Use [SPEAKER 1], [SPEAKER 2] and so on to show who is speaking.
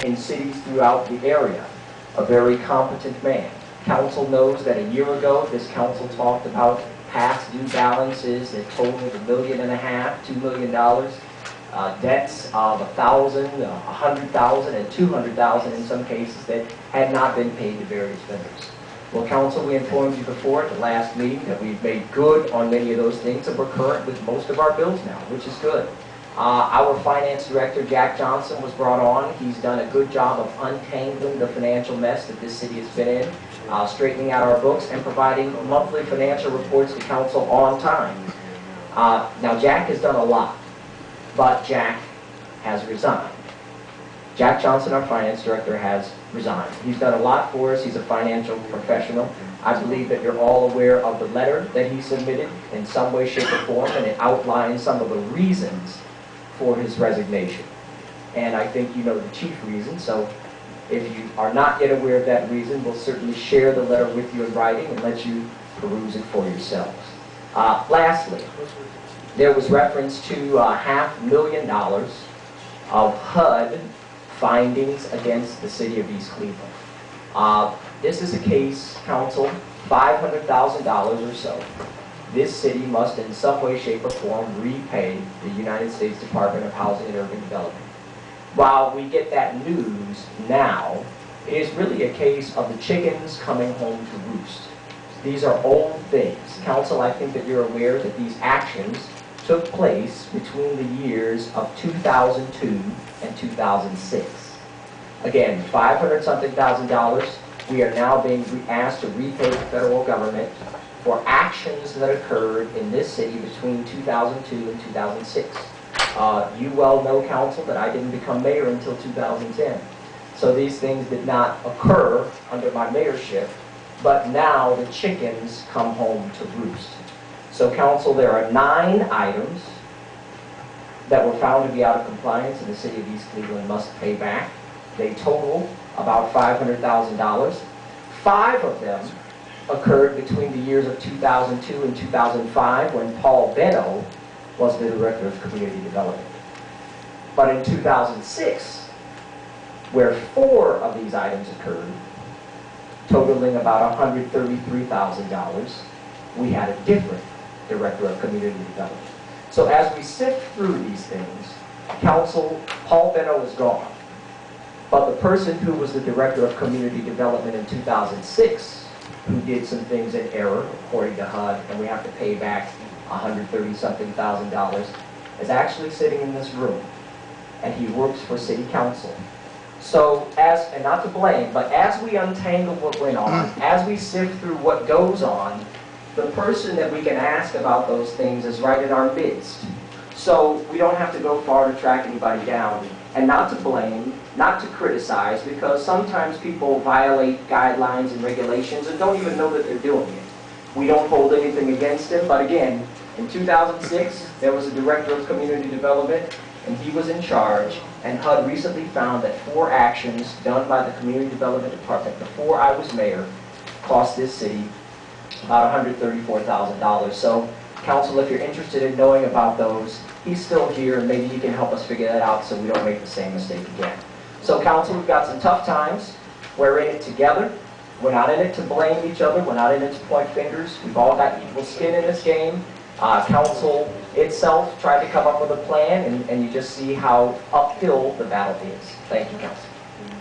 [SPEAKER 1] in cities throughout the area. A very competent man. Council knows that a year ago, this council talked about past due balances that totaled $1.5 million, $2 million, debts of $1,000, $100,000, and $200,000 in some cases that had not been paid to various vendors. Well, Council, we informed you before at the last meeting that we've made good on many of those things, and we're current with most of our bills now, which is good. Our Finance Director, Jack Johnson, was brought on. He's done a good job of untangling the financial mess that this city has been in, straightening out our books, and providing monthly financial reports to Council on time. Now, Jack has done a lot, but Jack has resigned. Jack Johnson, our Finance Director, has resigned. He's done a lot for us. He's a financial professional. I believe that you're all aware of the letter that he submitted in some way, shape, or form, and it outlines some of the reasons for his resignation. And I think you know the chief reason, so if you are not yet aware of that reason, we'll certainly share the letter with you in writing and let you peruse it for yourselves. Lastly, there was reference to $500,000 of HUD findings against the city of East Cleveland. This is a case, Council, $500,000 or so. This city must in some way, shape, or form repay the United States Department of Housing and Urban Development. While we get that news now, it is really a case of the chickens coming home to roost. These are old things. Council, I think that you're aware that these actions took place between the years of 2002 and 2006. Again, $500,000. We are now being asked to repay the federal government for actions that occurred in this city between 2002 and 2006. You well know, Council, that I didn't become mayor until 2010. So these things did not occur under my mayorship, but now the chickens come home to roost. So, Council, there are 9 items that were found to be out of compliance and the city of East Cleveland must pay back. They total about $500,000. 5 of them occurred between the years of 2002 and 2005 when Paul Benno was the Director of Community Development. But in 2006, where 4 of these items occurred, totaling about $133,000, we had a different Director of Community Development. So as we sift through these things, Council, Paul Benno is gone. But the person who was the Director of Community Development in 2006, who did some things in error, according to HUD, and we have to pay back $130-something thousand, is actually sitting in this room, and he works for City Council. So, and not to blame, but as we untangle what went on, as we sift through what goes on, the person that we can ask about those things is right in our midst. So we don't have to go far to track anybody down, and not to blame, not to criticize, because sometimes people violate guidelines and regulations and don't even know that they're doing it. We don't hold anything against him, but again, in 2006, there was a Director of Community Development, and he was in charge, and HUD recently found that 4 actions done by the Community Development Department before I was mayor cost this city about $134,000. So, Council, if you're interested in knowing about those, he's still here, and maybe he can help us figure that out so we don't make the same mistake again. So, Council, we've got some tough times. We're in it together. We're not in it to blame each other. We're not in it to point fingers. We've all got equal skin in this game. Council itself tried to come up with a plan, and you just see how uphill the battle is. Thank you, Council.